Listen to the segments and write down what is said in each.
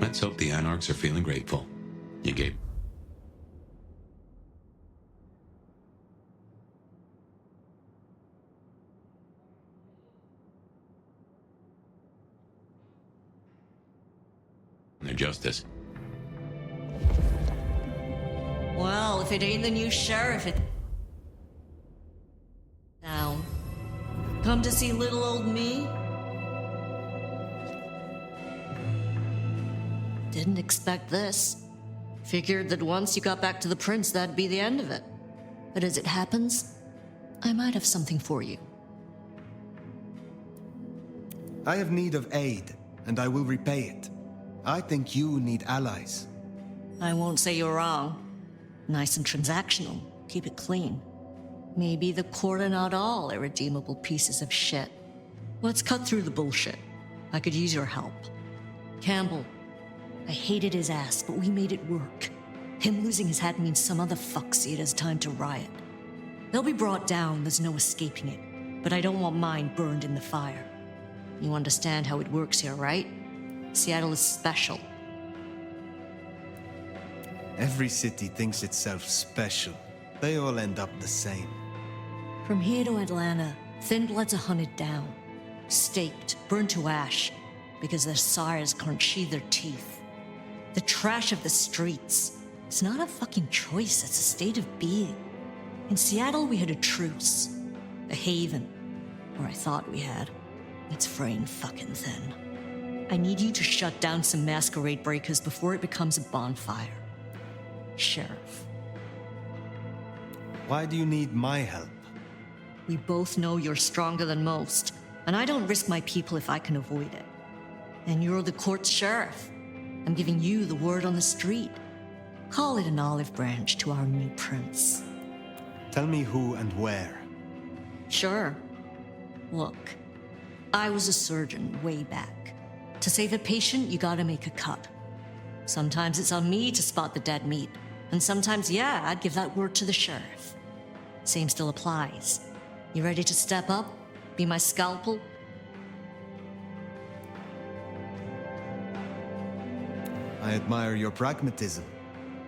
Let's hope the Anarchs are feeling grateful. You gave... their justice. Well, if it ain't the new sheriff, it... Down. Come to see little old me? Didn't expect this. Figured that once you got back to the prince, that'd be the end of it. But as it happens, I might have something for you. I have need of aid, and I will repay it. I think you need allies. I won't say you're wrong. Nice and transactional. Keep it clean. Maybe the court are not all irredeemable pieces of shit. Let's cut through the bullshit. I could use your help. Campbell. I hated his ass, but we made it work. Him losing his hat means some other fuck see it as time to riot. They'll be brought down, there's no escaping it. But I don't want mine burned in the fire. You understand how it works here, right? Seattle is special. Every city thinks itself special. They all end up the same. From here to Atlanta, thin bloods are hunted down, staked, burned to ash, because their sires can't sheathe their teeth. The trash of the streets. It's not a fucking choice, it's a state of being. In Seattle, we had a truce. A haven. Or I thought we had. It's fraying fucking thin. I need you to shut down some masquerade breakers before it becomes a bonfire. Sheriff. Why do you need my help? We both know you're stronger than most, and I don't risk my people if I can avoid it. And you're the court's sheriff. I'm giving you the word on the street. Call it an olive branch to our new prince. Tell me who and where. Sure. Look, I was a surgeon way back. To save a patient, you gotta make a cut. Sometimes it's on me to spot the dead meat, and sometimes, yeah, I'd give that word to the sheriff. Same still applies. You ready to step up? Be my scalpel? I admire your pragmatism.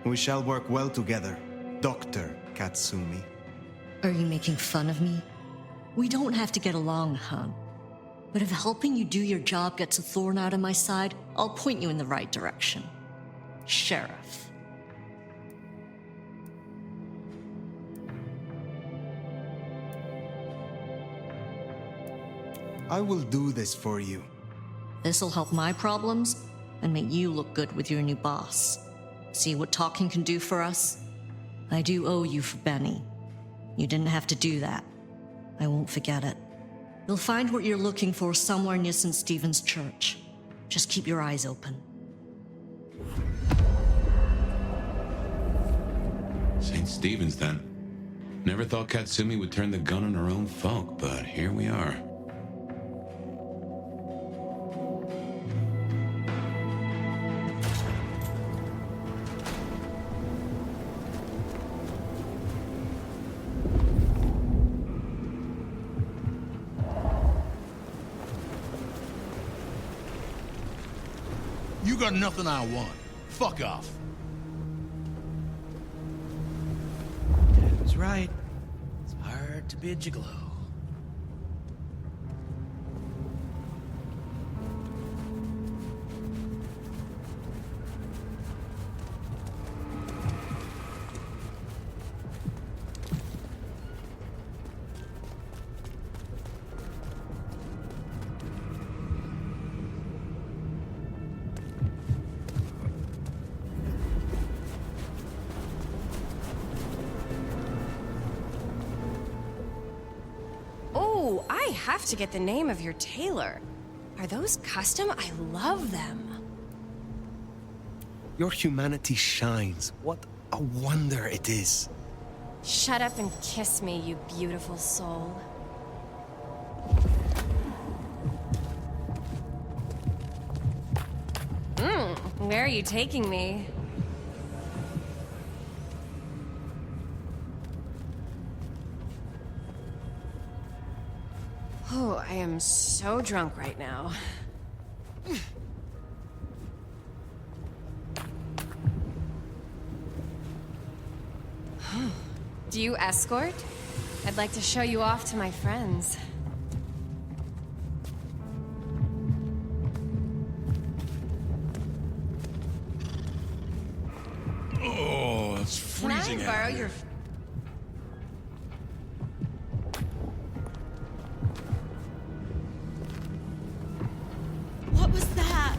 We shall work well together, Dr. Katsumi. Are you making fun of me? We don't have to get along, hon. But if helping you do your job gets a thorn out of my side, I'll point you in the right direction. Sheriff. I will do this for you. This'll help my problems and make you look good with your new boss. See what talking can do for us? I do owe you for Benny. You didn't have to do that. I won't forget it. You'll find what you're looking for somewhere near St. Stephen's Church. Just keep your eyes open. St. Stephen's, then. Never thought Katsumi would turn the gun on her own folk, but here we are. You got nothing I want. Fuck off. Dad was right. It's hard to be a gigolo. Oh, I have to get the name of your tailor. Are those custom? I love them. Your humanity shines. What a wonder it is. Shut up and kiss me, you beautiful soul. Where are you taking me? Oh, I am so drunk right now. Do you escort? I'd like to show you off to my friends. Oh, it's freezing Can I out borrow here. your... What was that?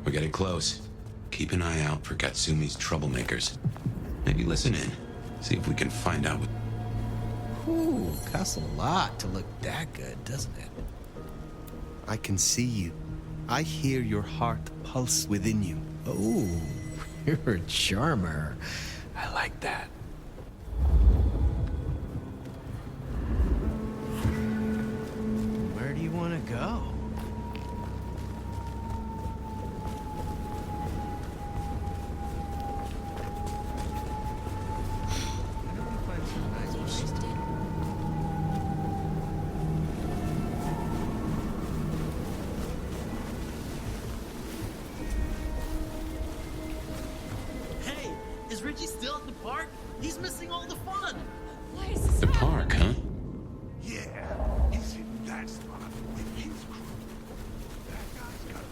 We're getting close. Keep an eye out for Katsumi's troublemakers. Maybe listen in. See if we can find out what... Ooh, costs a lot to look that good, doesn't it? I can see you. I hear your heart pulse within you. Oh, you're a charmer. I like that. Where do you want to go? Hey, is Richie still at the park? He's missing all the fun. Why is this The park, huh? Yeah, he's in that spot with his crew. That guy's got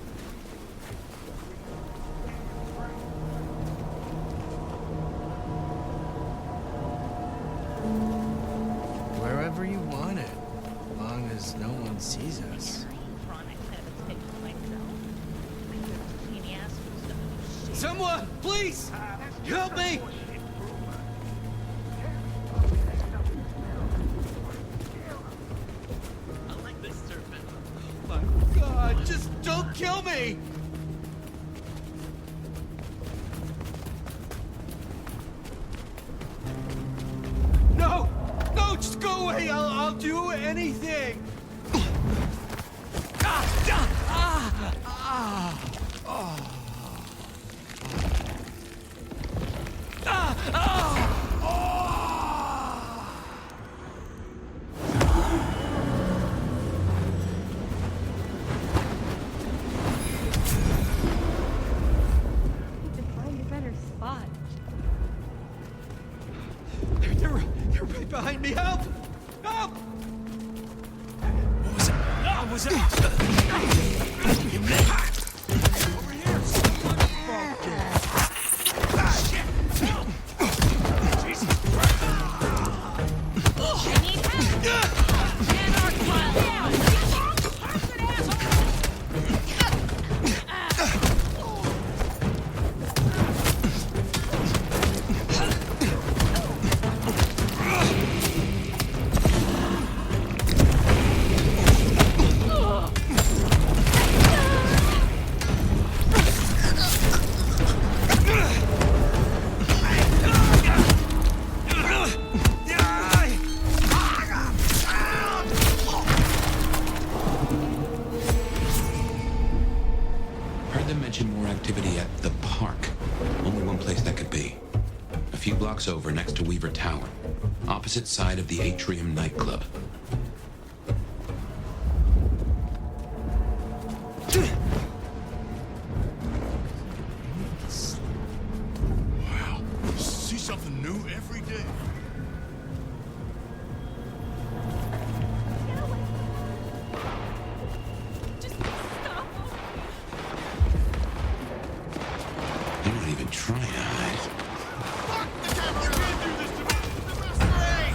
Wherever you want it, as long as no one sees us. Someone, please, help me! I like this serpent. My God, just don't kill me! No! No, just go away! I'll do anything! to find a better spot? They're right behind me! Help! Help! What was it? What was it? I need help! Anarch pile down! Bastard asshole! Heard them mention more activity at the park. Only one place that could be. A few blocks over next to Weaver Tower. Opposite side of the Atrium nightclub. Wow. See something new every day. Just stop! They're not even trying to hide. You can't do this to me! The Masquerade!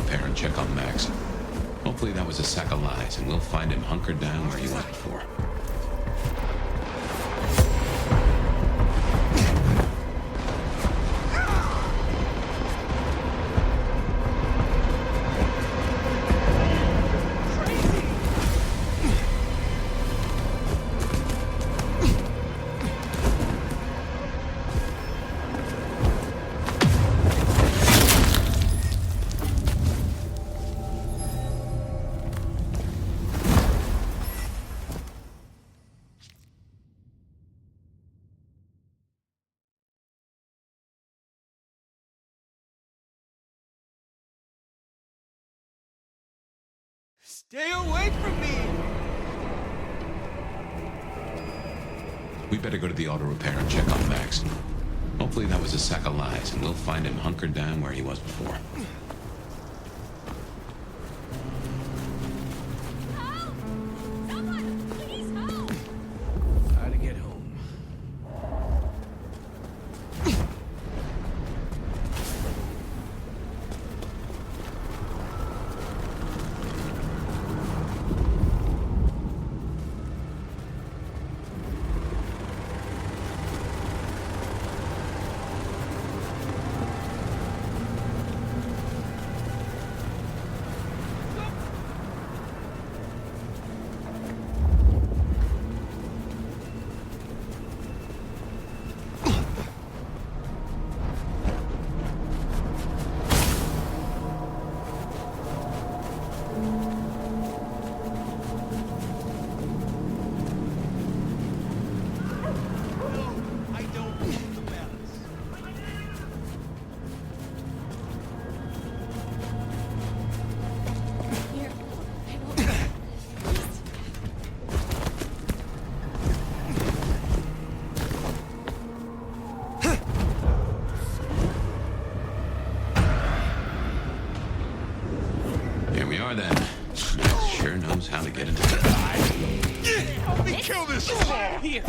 repair and check on Max. Hopefully that was a sack of lies, and we'll find him hunkered down where he was before. Stay away from me! We better go to the auto repair and check on Max. Hopefully that was a sack of lies, and we'll find him hunkered down where he was before. Help! Someone, please help! How to get home. Here, I will. Here we are then. Max sure knows how to get into the... Help me kill this small! Here!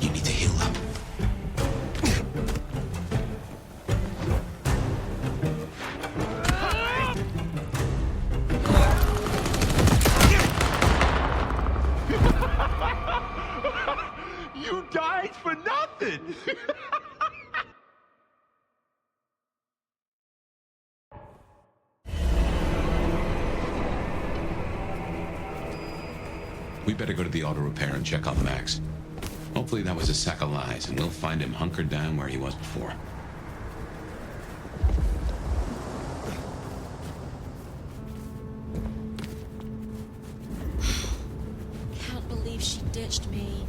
You need to heal up. You died for nothing! We better go to the auto repair and check on Max. Hopefully that was a sack of lies, and we'll find him hunkered down where he was before. Can't believe she ditched me.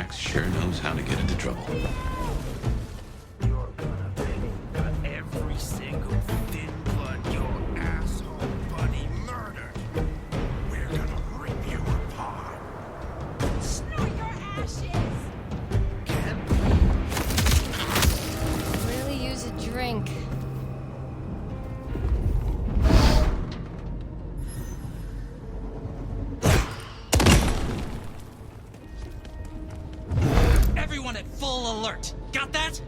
Max sure knows how to get into trouble. You're gonna pay for every single thin blood your asshole buddy murdered. We're gonna rip you apart. Snort your ashes! Really use a drink. Everyone at full alert. Got that?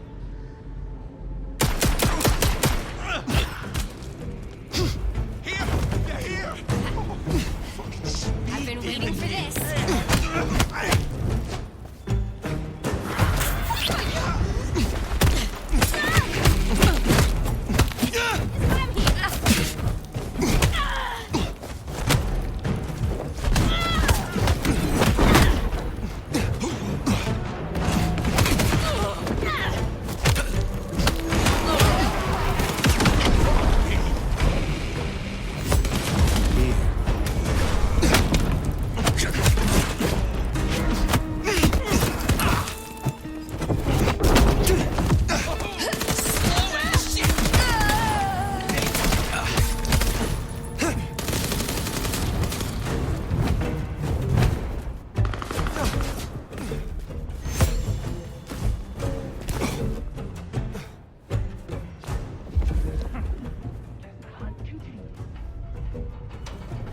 Here! They're here! I've been waiting for this.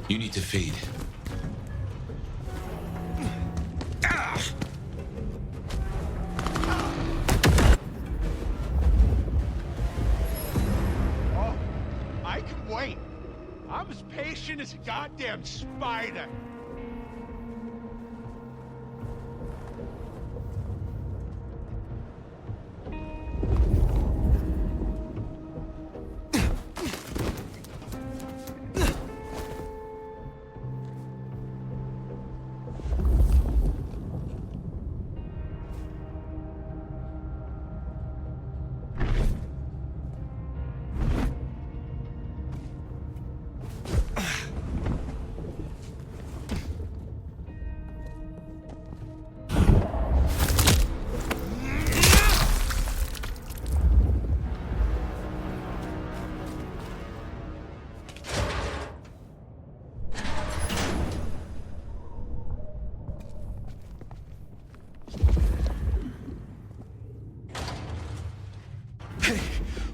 You need to feed. Oh, I can wait. I'm as patient as a goddamn spider.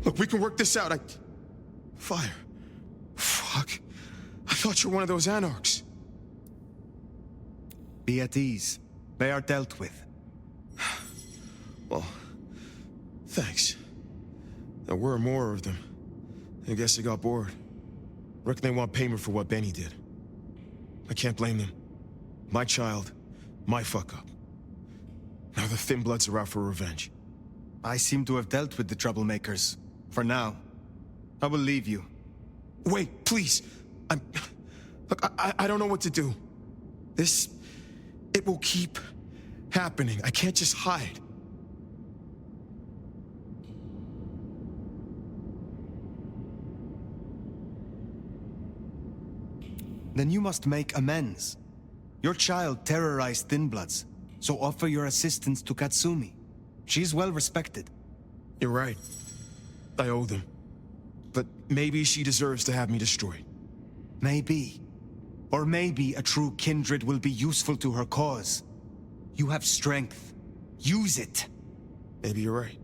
Look, we can work this out. Fire. Fuck. I thought you were one of those anarchs. Be at ease. They are dealt with. Well, thanks. There were more of them. I guess they got bored. Reckon they want payment for what Benny did. I can't blame them. My child, my fuck-up. Now the Thin Bloods are out for revenge. I seem to have dealt with the troublemakers. For now. I will leave you. Wait, please. Look, I don't know what to do. It will keep happening. I can't just hide. Then you must make amends. Your child terrorized Thin Bloods, so offer your assistance to Katsumi. She's well respected. You're right. I owe them. But maybe she deserves to have me destroyed. Maybe. Or maybe a true kindred will be useful to her cause. You have strength. Use it. Maybe you're right.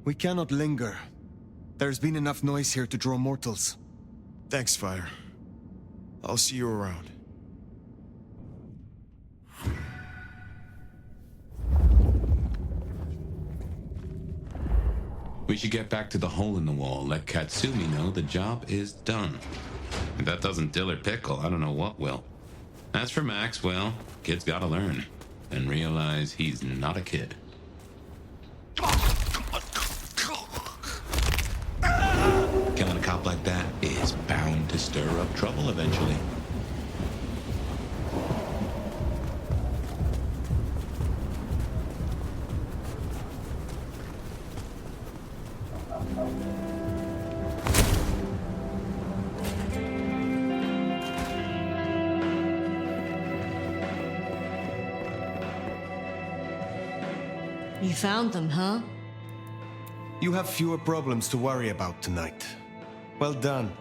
We cannot linger. There's been enough noise here to draw mortals. Thanks, Fire. I'll see you around. We should get back to the hole in the wall, let Katsumi know the job is done. If that doesn't dill or pickle, I don't know what will. As for Max, well, kid's gotta learn. And realize he's not a kid. Killing a cop like that is bound to stir up trouble eventually. You found them, huh? You have fewer problems to worry about tonight. Well done.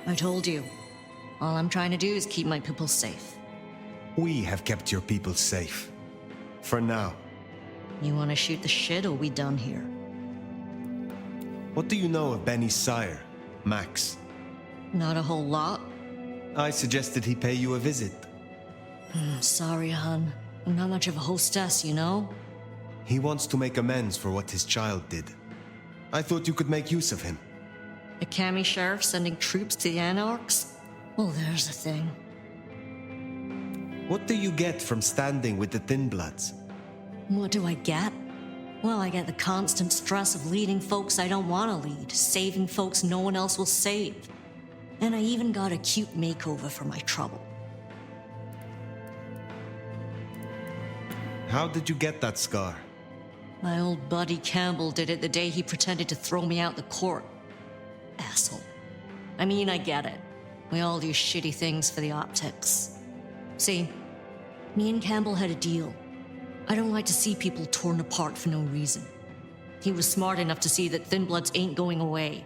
I told you. All I'm trying to do is keep my people safe. We have kept your people safe. For now. You want to shoot the shit, or we done here? What do you know of Benny's sire, Max? Not a whole lot. I suggested he pay you a visit. Sorry, hun. I'm not much of a hostess, you know? He wants to make amends for what his child did. I thought you could make use of him. A Cami sheriff sending troops to the Anarchs? Well, there's a thing. What do you get from standing with the Thin Bloods? What do I get? Well, I get the constant stress of leading folks I don't want to lead, saving folks no one else will save. And I even got a cute makeover for my trouble. How did you get that scar? My old buddy Campbell did it the day he pretended to throw me out the court. Asshole. I mean, I get it. We all do shitty things for the optics. See, me and Campbell had a deal. I don't like to see people torn apart for no reason. He was smart enough to see that Thin Bloods ain't going away.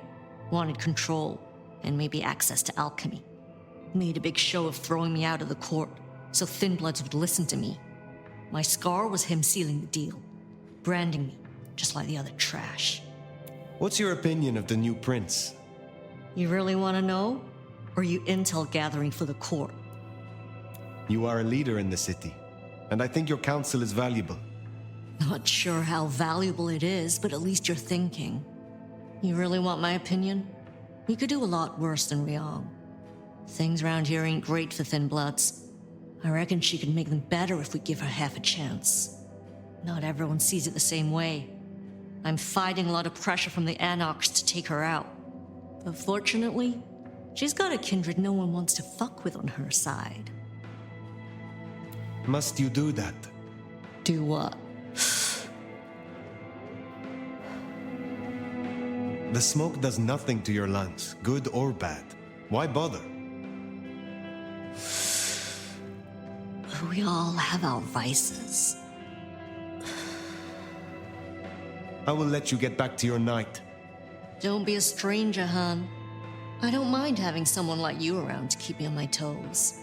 Wanted control, and maybe access to alchemy. Made a big show of throwing me out of the court, so Thin Bloods would listen to me. My scar was him sealing the deal. Branding me, just like the other trash. What's your opinion of the new prince? You really want to know? Or are you intel gathering for the court? You are a leader in the city, and I think your counsel is valuable. Not sure how valuable it is, but at least you're thinking. You really want my opinion? We could do a lot worse than Riong. Things around here ain't great for Thin Bloods. I reckon she could make them better if we give her half a chance. Not everyone sees it the same way. I'm fighting a lot of pressure from the Anarchs to take her out. But fortunately, she's got a kindred no one wants to fuck with on her side. Must you do that? Do what? The smoke does nothing to your lungs, good or bad. Why bother? We all have our vices. I will let you get back to your night. Don't be a stranger, hon. I don't mind having someone like you around to keep me on my toes.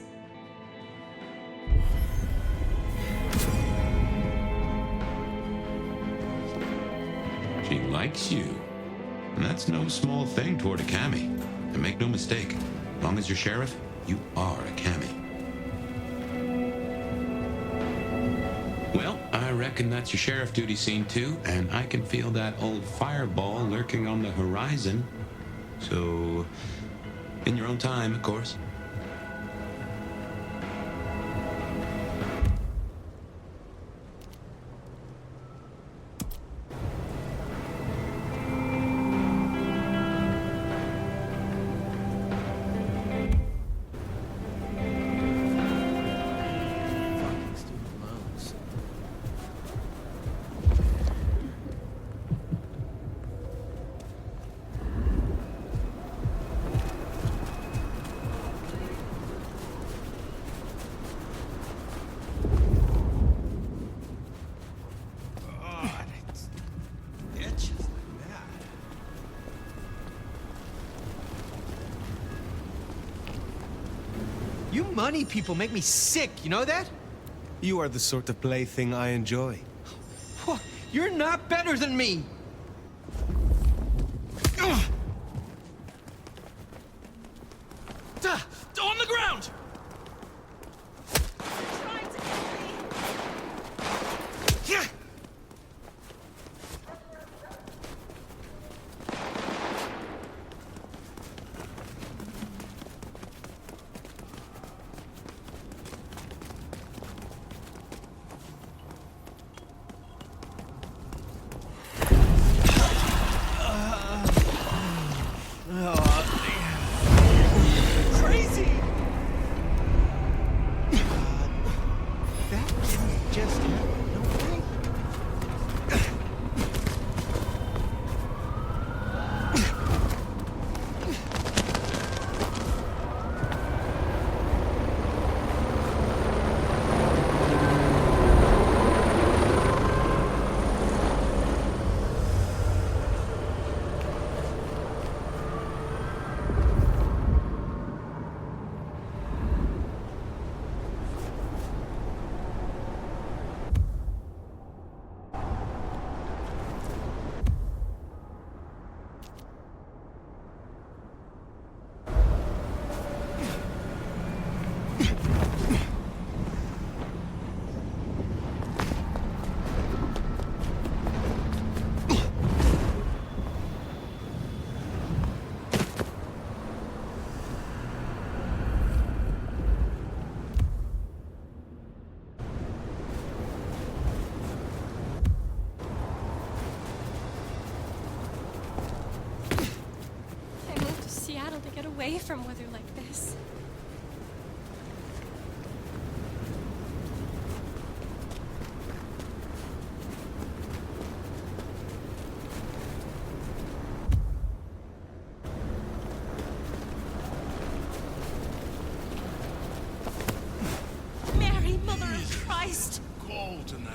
She likes you. And that's no small thing toward a Cammy. And make no mistake, as long as you're sheriff, you are a Cammy. Well, I reckon that's your sheriff duty scene too, and I can feel that old fireball lurking on the horizon. So, in your own time, of course. You money people make me sick, you know that? You are the sort of plaything I enjoy. You're not better than me! On the ground! Crazy! That didn't just happen, no way. away from weather like this. Mary, Mother of Christ! Cold tonight.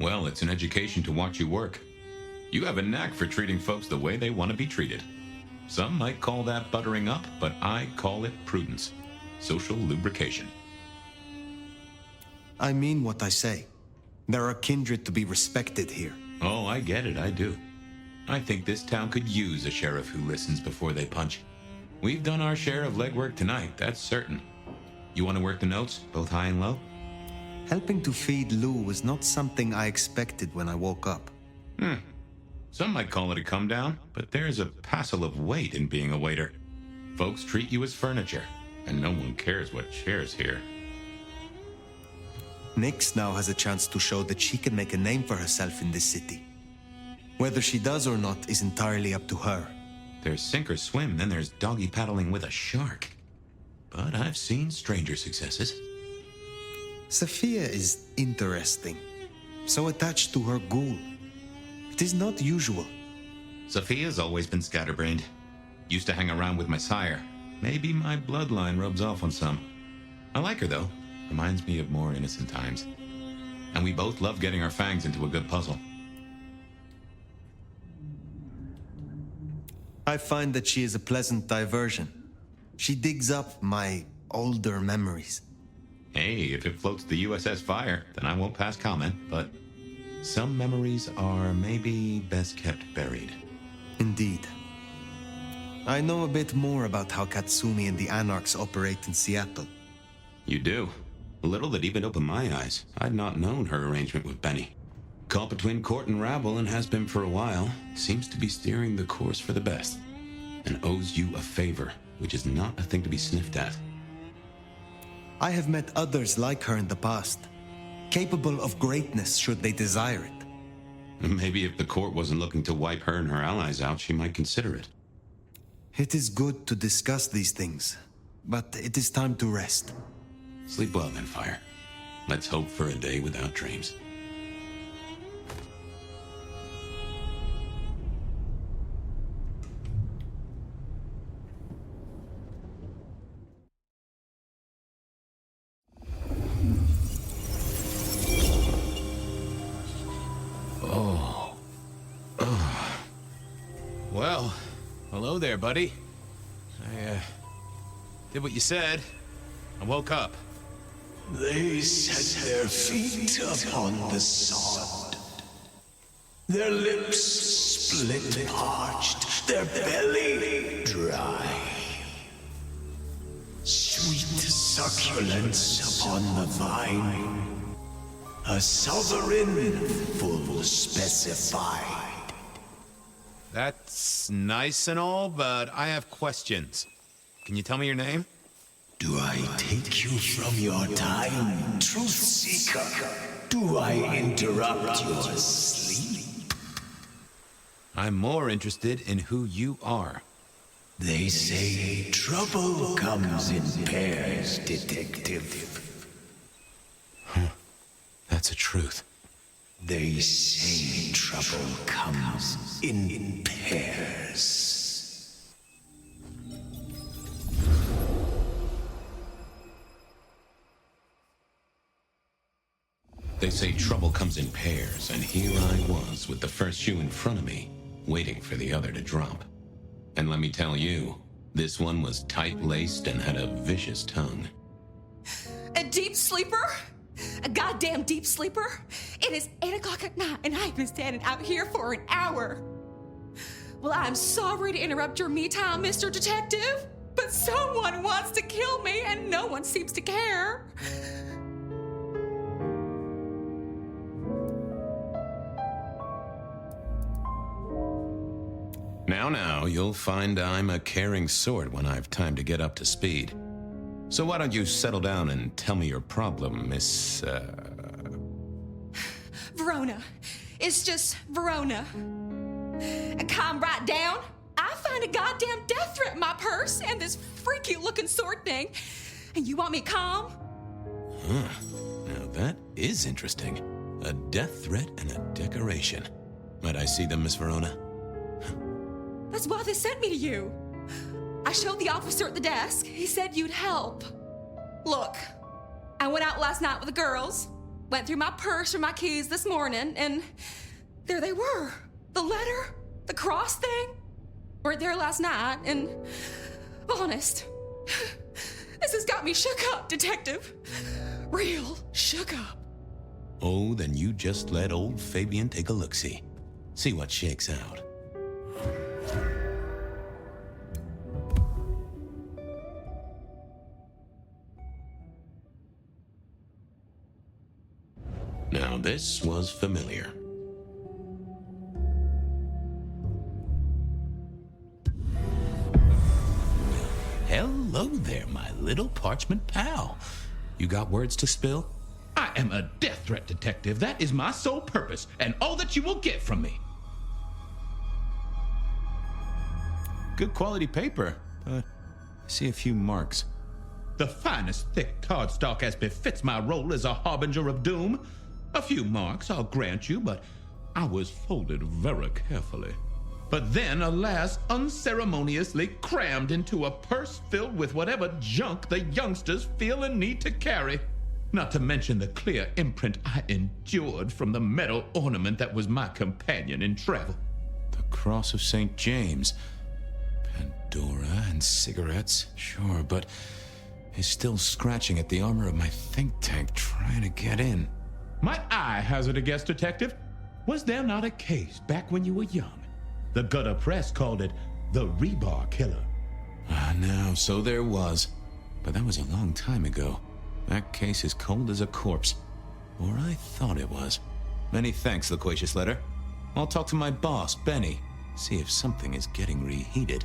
Well, it's an education to watch you work. You have a knack for treating folks the way they want to be treated. Some might call that buttering up, but I call it prudence. Social lubrication. I mean what I say. There are kindred to be respected here. Oh, I get it, I do. I think this town could use a sheriff who listens before they punch. We've done our share of legwork tonight, that's certain. You want to work the notes, both high and low? Helping to feed Lou was not something I expected when I woke up. Some might call it a come down, but there's a passel of weight in being a waiter. Folks treat you as furniture, and no one cares what shares here. Nyx now has a chance to show that she can make a name for herself in this city. Whether she does or not is entirely up to her. There's sink or swim, then there's doggy paddling with a shark. But I've seen stranger successes. Sophia is interesting. So attached to her ghoul. It is not usual. Sophia's always been scatterbrained. Used to hang around with my sire. Maybe my bloodline rubs off on some. I like her, though. Reminds me of more innocent times. And we both love getting our fangs into a good puzzle. I find that she is a pleasant diversion. She digs up my older memories. Hey, if it floats the USS Fire, then I won't pass comment, but some memories are maybe best kept buried. Indeed. I know a bit more about how Katsumi and the Anarchs operate in Seattle. You do? A little that even opened my eyes. I'd not known her arrangement with Benny. Caught between court and rabble and has been for a while. Seems to be steering the course for the best. And owes you a favor, which is not a thing to be sniffed at. I have met others like her in the past, capable of greatness should they desire it. Maybe if the court wasn't looking to wipe her and her allies out, she might consider it. It is good to discuss these things, but it is time to rest. Sleep well then, Fire. Let's hope for a day without dreams. Well, hello there, buddy. I, did what you said. I woke up. They set their feet upon the sod. Their lips split parched, their belly dry. Sweet succulence upon the vine. A sovereign full specified. That's nice and all, but I have questions. Can you tell me your name? Do I take you from your time, truth seeker? Do I interrupt your sleep? I'm more interested in who you are. They say trouble comes in pairs, detective. That's a truth. They say trouble comes in pairs. They say trouble comes in pairs, and here I was with the first shoe in front of me, waiting for the other to drop. And let me tell you, this one was tight-laced and had a vicious tongue. A deep sleeper? A goddamn deep sleeper? It is 8 o'clock at night and I've been standing out here for an hour. Well, I'm sorry to interrupt your me time, Mr. Detective, but someone wants to kill me and no one seems to care. Now, you'll find I'm a caring sort when I've time to get up to speed. So why don't you settle down and tell me your problem, Miss, Verona. It's just Verona. And calm right down. I find a goddamn death threat in my purse and this freaky looking sword thing. And you want me calm? Huh. Now that is interesting. A death threat and a decoration. Might I see them, Miss Verona? That's why they sent me to you. I showed the officer at the desk. He said you'd help. Look, I went out last night with the girls, went through my purse for my keys this morning, and there they were. The letter, the cross thing, were there last night, and honest, this has got me shook up, Detective. Real shook up. Oh, then you just let old Fabian take a look-see. See what shakes out. Now this was familiar. Hello there, my little parchment pal. You got words to spill? I am a death threat detective. That is my sole purpose, and all that you will get from me. Good quality paper, but I see a few marks. The finest thick cardstock as befits my role as a harbinger of doom. A few marks, I'll grant you, but I was folded very carefully. But then, alas, unceremoniously crammed into a purse filled with whatever junk the youngsters feel a need to carry. Not to mention the clear imprint I endured from the metal ornament that was my companion in travel. The Cross of St. James. Pandora and cigarettes, sure, but he's still scratching at the armor of my think tank trying to get in. Might I hazard a guess, Detective? Was there not a case back when you were young? The gutter press called it the rebar killer. No, so there was. But that was a long time ago. That case is cold as a corpse. Or I thought it was. Many thanks, Loquacious Letter. I'll talk to my boss, Benny. See if something is getting reheated.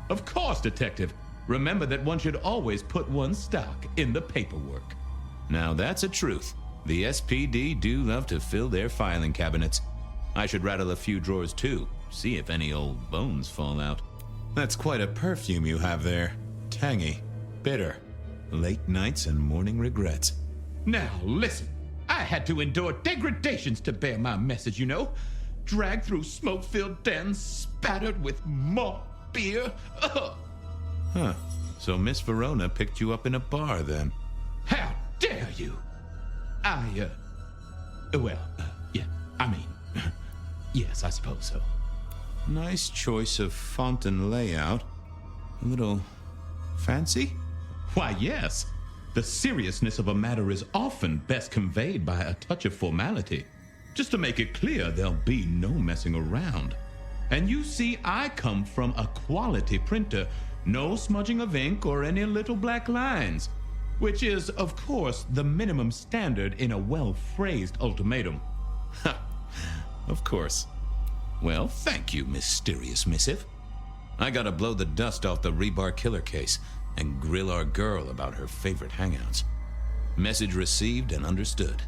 Of course, Detective. Remember that one should always put one's stock in the paperwork. Now that's a truth. The SPD do love to fill their filing cabinets. I should rattle a few drawers too, see if any old bones fall out. That's quite a perfume you have there. Tangy, bitter, late nights and morning regrets. Now listen, I had to endure degradations to bear my message, you know. Dragged through smoke-filled dens, spattered with malt beer. Ugh. Huh, so Miss Verona picked you up in a bar then? How dare you! Yeah, I mean, yes, I suppose so. Nice choice of font and layout. A little fancy? Why, yes. The seriousness of a matter is often best conveyed by a touch of formality. Just to make it clear, there'll be no messing around. And you see, I come from a quality printer. No smudging of ink or any little black lines. Which is, of course, the minimum standard in a well-phrased ultimatum. Ha! Of course. Well, thank you, mysterious missive. I gotta blow the dust off the rebar killer case and grill our girl about her favorite hangouts. Message received and understood.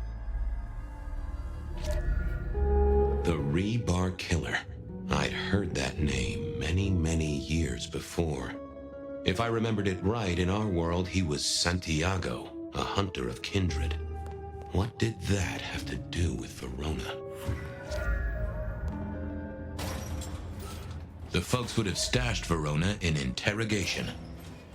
The Rebar Killer. I'd heard that name many, many years before. If I remembered it right, in our world, he was Santiago, a hunter of kindred. What did that have to do with Verona? The folks would have stashed Verona in interrogation.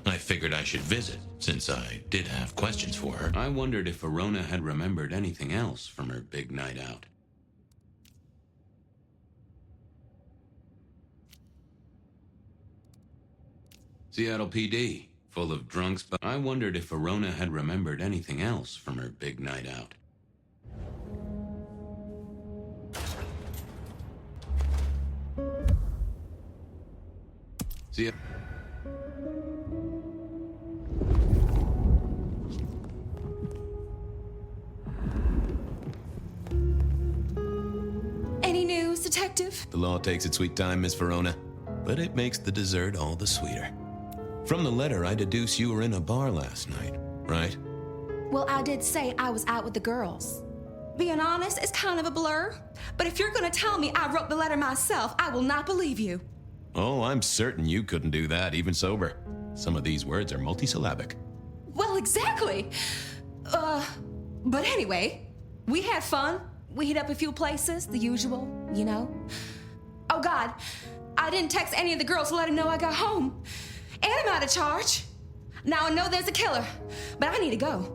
I figured I should visit, since I did have questions for her. I wondered if Verona had remembered anything else from her big night out. Seattle PD, full of drunks, but I wondered if Verona had remembered anything else from her big night out. See ya. Any news, Detective? The law takes its sweet time, Miss Verona, but it makes the dessert all the sweeter. From the letter, I deduce you were in a bar last night, right? Well, I did say I was out with the girls. Being honest, it's kind of a blur. But if you're gonna tell me I wrote the letter myself, I will not believe you. Oh, I'm certain you couldn't do that, even sober. Some of these words are multisyllabic. Well, exactly. But anyway, we had fun. We hit up a few places, the usual, you know. Oh, God, I didn't text any of the girls to let them know I got home. And I'm out of charge. Now I know there's a killer, but I need to go.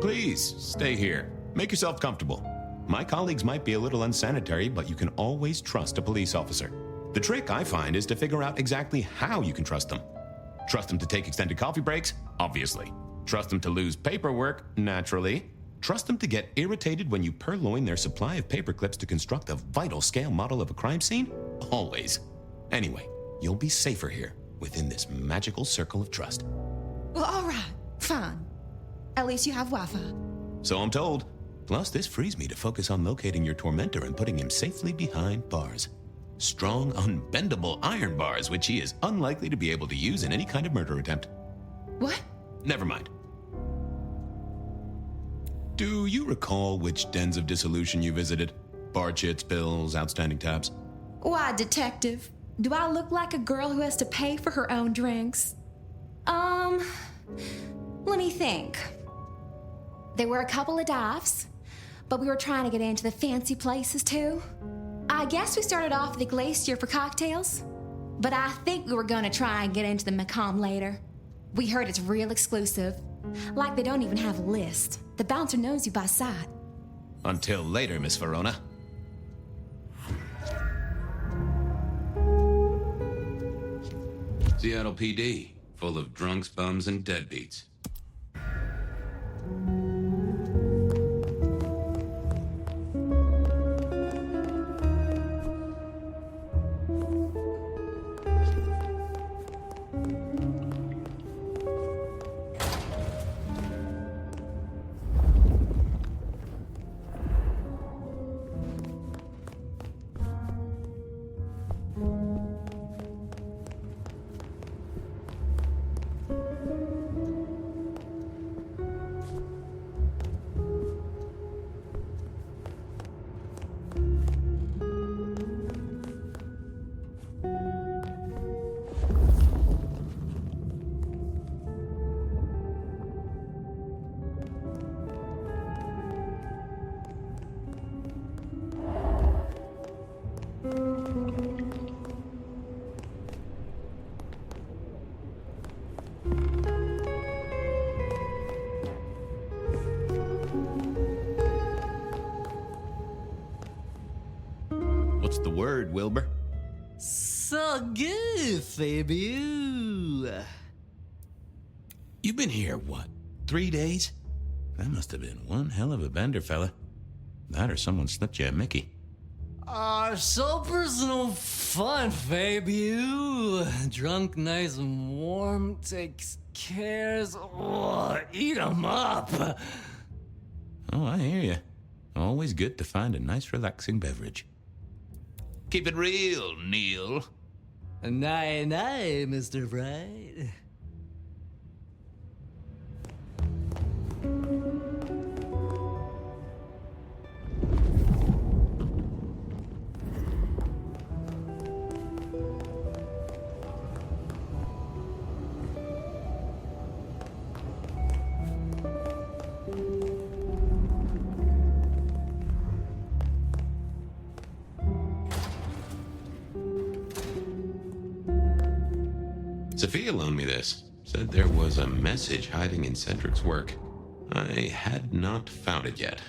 Please, stay here. Make yourself comfortable. My colleagues might be a little unsanitary, but you can always trust a police officer. The trick, I find, is to figure out exactly how you can trust them. Trust them to take extended coffee breaks? Obviously. Trust them to lose paperwork? Naturally. Trust them to get irritated when you purloin their supply of paper clips to construct a vital scale model of a crime scene? Always. Anyway, you'll be safer here, within this magical circle of trust. Well, all right, fine. At least you have Wi-Fi. So I'm told. Plus, this frees me to focus on locating your tormentor and putting him safely behind bars. Strong, unbendable iron bars, which he is unlikely to be able to use in any kind of murder attempt. What? Never mind. Do you recall which dens of dissolution you visited? Bar chits, bills, outstanding tabs? Why, Detective? Do I look like a girl who has to pay for her own drinks? Let me think. There were a couple of dives, but we were trying to get into the fancy places too. I guess we started off at the Glacier for cocktails, but I think we were gonna try and get into the Macomb later. We heard it's real exclusive. Like they don't even have a list. The bouncer knows you by sight. Until later, Miss Verona. Seattle PD, full of drunks, bums, and deadbeats. What's the word, Wilbur? So good, Fabio. You've been here, what, 3 days? That must have been one hell of a bender, fella. That or someone slipped you a Mickey. So personal fun, Fabio. Drunk, nice and warm, takes cares. Oh, eat 'em up. Oh, I hear you. Always good to find a nice, relaxing beverage. Keep it real, Neil. Night, night, Mr. Bright. Sophia loaned me this. Said there was a message hiding in Cedric's work. I had not found it yet.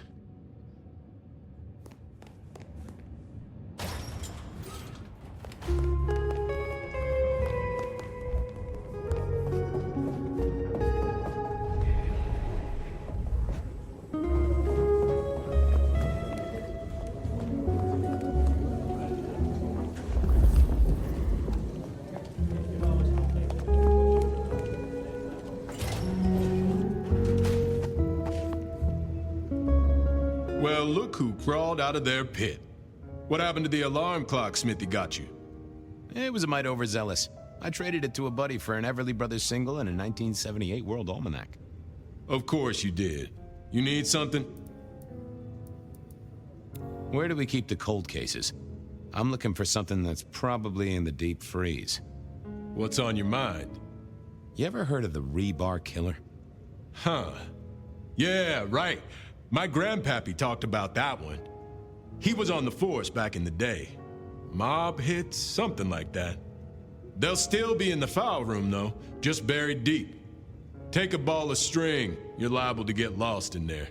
Well, look who crawled out of their pit. What happened to the alarm clock Smithy got you? It was a mite overzealous. I traded it to a buddy for an Everly Brothers single and a 1978 World Almanac. Of course you did. You need something? Where do we keep the cold cases? I'm looking for something that's probably in the deep freeze. What's on your mind? You ever heard of the rebar killer? Huh. Yeah, right. My grandpappy talked about that one. He was on the force back in the day. Mob hits, something like that. They'll still be in the file room, though, just buried deep. Take a ball of string, you're liable to get lost in there.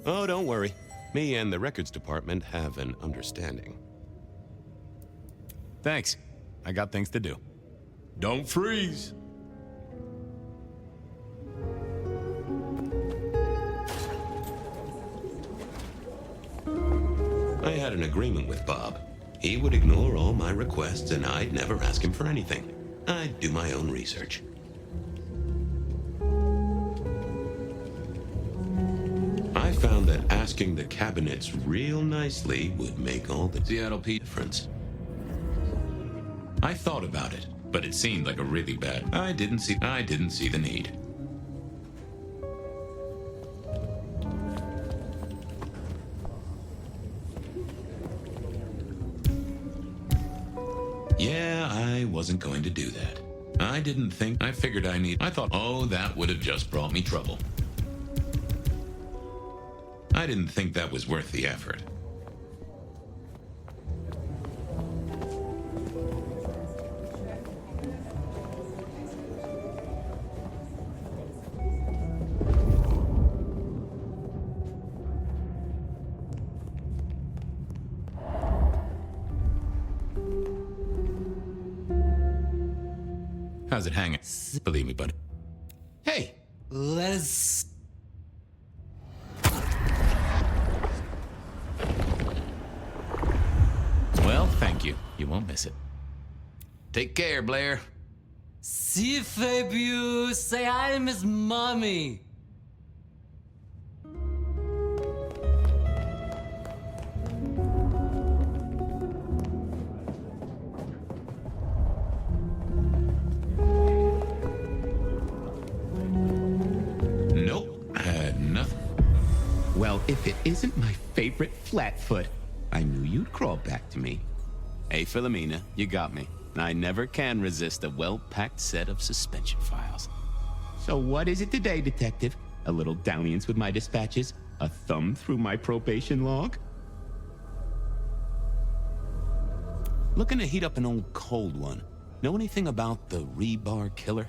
Oh, don't worry. Me and the records department have an understanding. Thanks. I got things to do. Don't freeze. I had an agreement with Bob. He would ignore all my requests and I'd never ask him for anything. I'd do my own research. I found that asking the cabinets real nicely would make all the Seattle P difference. I thought about it, but it seemed like a really bad. I didn't see the need. Yeah, I wasn't going to do that. I figured I thought, oh, that would have just brought me trouble. I didn't think that was worth the effort. How's it hanging? Believe me, buddy. Hey! Let's... Well, thank you. You won't miss it. Take care, Blair. Si, Fabius, say hi to Miss Mommy. Nope, I had nothing. Well, if it isn't my favorite Flatfoot, I knew you'd crawl back to me. Hey, Philomena, you got me. I never can resist a well-packed set of suspension files. So what is it today, Detective? A little dalliance with my dispatches? A thumb through my probation log? Looking to heat up an old cold one. Know anything about the rebar killer?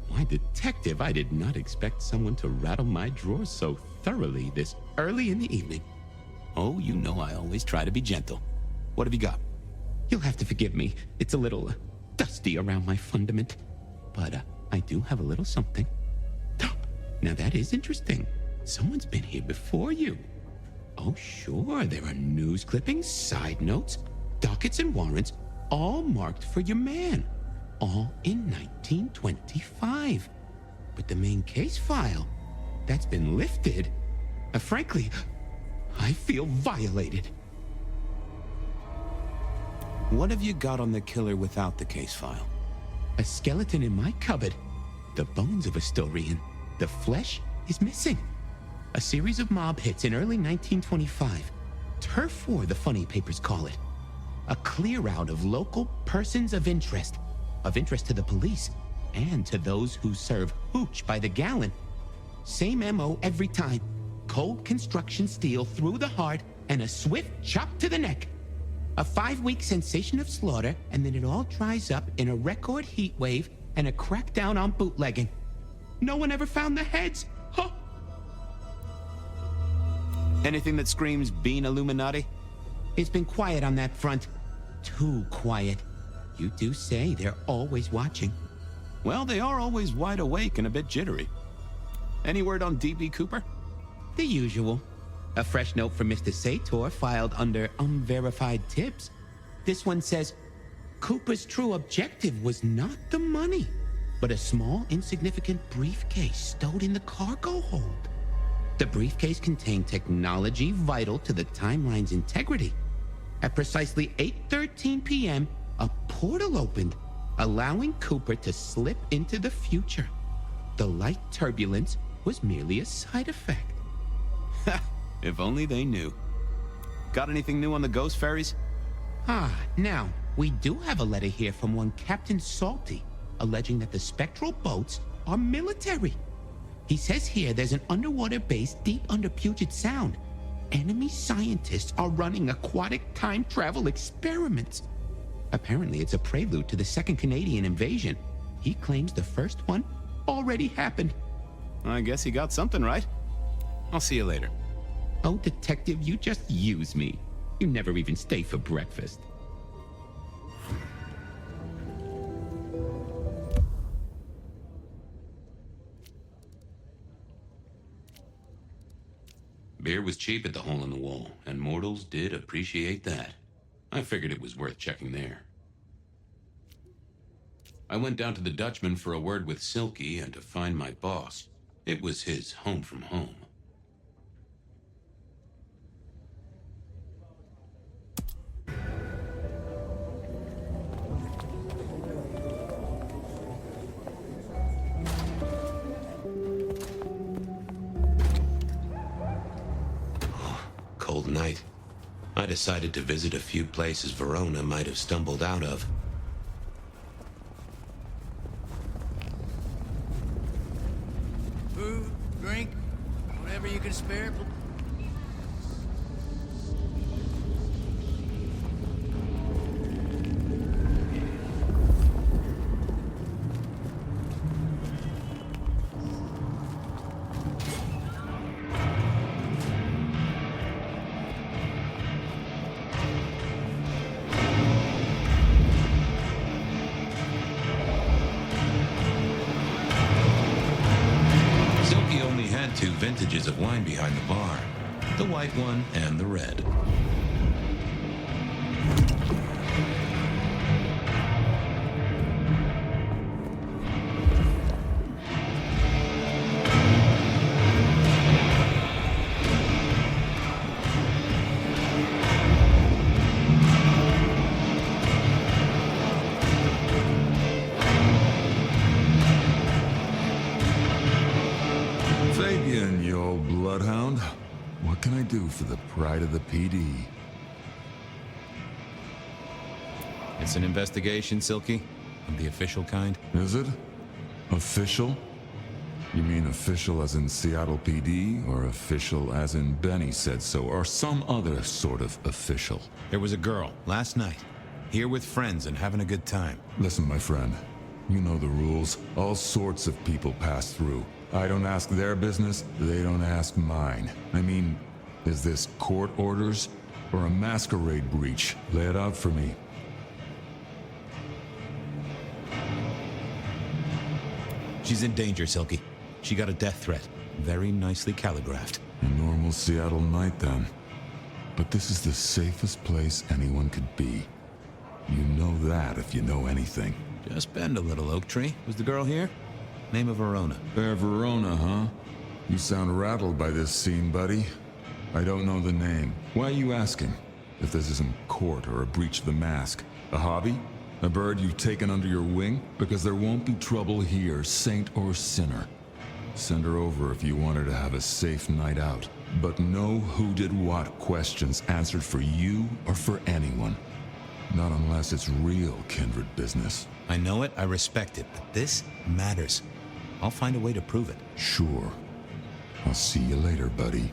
Why, Detective, I did not expect someone to rattle my drawers so thoroughly this early in the evening. Oh, you know I always try to be gentle. What have you got? You'll have to forgive me. It's a little dusty around my fundament. But I do have a little something. Now that is interesting. Someone's been here before you. Oh, sure, there are news clippings, side notes, dockets and warrants, all marked for your man. All in 1925. But the main case file, that's been lifted. Frankly, I feel violated. What have you got on the killer without the case file? A skeleton in my cupboard. The bones of a Storian. The flesh is missing. A series of mob hits in early 1925. Turf War, the funny papers call it. A clear out of local persons of interest to the police, and to those who serve hooch by the gallon. Same MO every time. Cold construction steel through the heart and a swift chop to the neck. A 5-week sensation of slaughter, and then it all dries up in a record heat wave and a crackdown on bootlegging. No one ever found the heads. Huh? Anything that screams Bean Illuminati? It's been quiet on that front. Too quiet. You do say they're always watching. Well, they are always wide awake and a bit jittery. Any word on D.B. Cooper? The usual. A fresh note from Mr. Sator filed under unverified tips. This one says, Cooper's true objective was not the money, but a small, insignificant briefcase stowed in the cargo hold. The briefcase contained technology vital to the timeline's integrity. At precisely 8:13 p.m., a portal opened, allowing Cooper to slip into the future. The light turbulence was merely a side effect. If only they knew. Got anything new on the ghost ferries? Now, we do have a letter here from one Captain Salty, alleging that the spectral boats are military. He says here there's an underwater base deep under Puget Sound. Enemy scientists are running aquatic time travel experiments. Apparently, it's a prelude to the Second Canadian invasion. He claims the first one already happened. I guess he got something right. I'll see you later. Oh, Detective, you just use me. You never even stay for breakfast. Beer was cheap at the Hole in the Wall, and mortals did appreciate that. I figured it was worth checking there. I went down to the Dutchman for a word with Silky and to find my boss. It was his home from home. Cold night. I decided to visit a few places Verona might have stumbled out of. Food, drink, whatever you can spare. Two vintages of wine behind the bar, the white one and the red. For the pride of the PD. It's an investigation, Silky? Of the official kind? Is it? Official? You mean official as in Seattle PD, or official as in Benny said so, or some other sort of official? There was a girl, last night, here with friends and having a good time. Listen, my friend, you know the rules. All sorts of people pass through. I don't ask their business, they don't ask mine. I mean, is this court orders or a masquerade breach? Lay it out for me. She's in danger, Silky. She got a death threat. Very nicely calligraphed. A normal Seattle night, then. But this is the safest place anyone could be. You know that if you know anything. Just bend a little, Oak Tree. Was the girl here? Name of Verona. Verona, huh? You sound rattled by this scene, buddy. I don't know the name. Why are you asking? If this isn't court or a breach of the mask. A hobby? A bird you've taken under your wing? Because there won't be trouble here, saint or sinner. Send her over if you want her to have a safe night out. But no who did what questions answered for you or for anyone. Not unless it's real kindred business. I know it, I respect it, but this matters. I'll find a way to prove it. Sure. I'll see you later, buddy.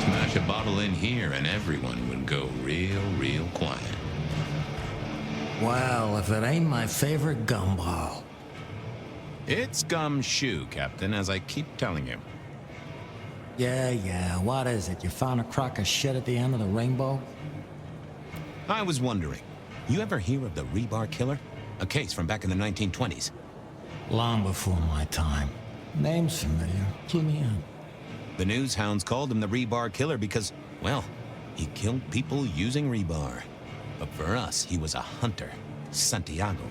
Smash a bottle in here and everyone would go real quiet. Well, if it ain't my favorite gumball. It's gumshoe, Captain, as I keep telling you. Yeah, what is it? You found a crock of shit at the end of the rainbow? I was wondering, You ever hear of the Rebar Killer? A case from back in the 1920s. Long before my time. Name's familiar. Clue me in. The news hounds called him the Rebar Killer because, well, he killed people using rebar. But for us, he was a hunter. Santiago.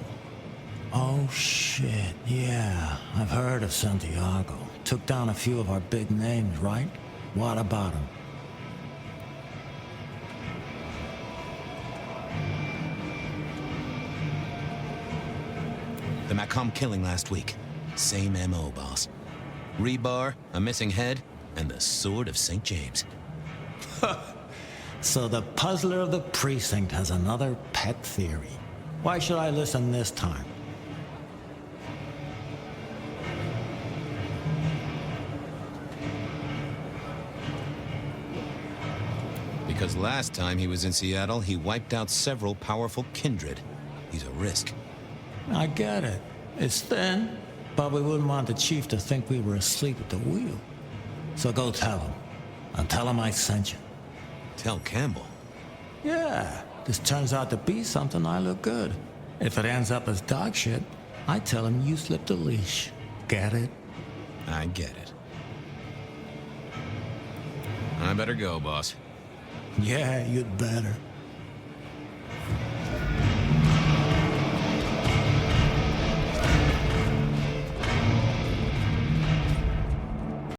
Oh, shit. Yeah, I've heard of Santiago. Took down a few of our big names, right? What about him? The Macomb killing last week. Same MO, boss. Rebar, a missing head, and the Sword of St. James. So the puzzler of the precinct has another pet theory. Why should I listen this time? Because last time he was in Seattle, he wiped out several powerful kindred. He's a risk. I get it. It's thin, but we wouldn't want the chief to think we were asleep at the wheel. So go tell him. And tell him I sent you. Tell Campbell? Yeah, this turns out to be something, I look good. If it ends up as dog shit, I tell him you slipped a leash. Get it? I get it. I better go, boss. Yeah, you'd better.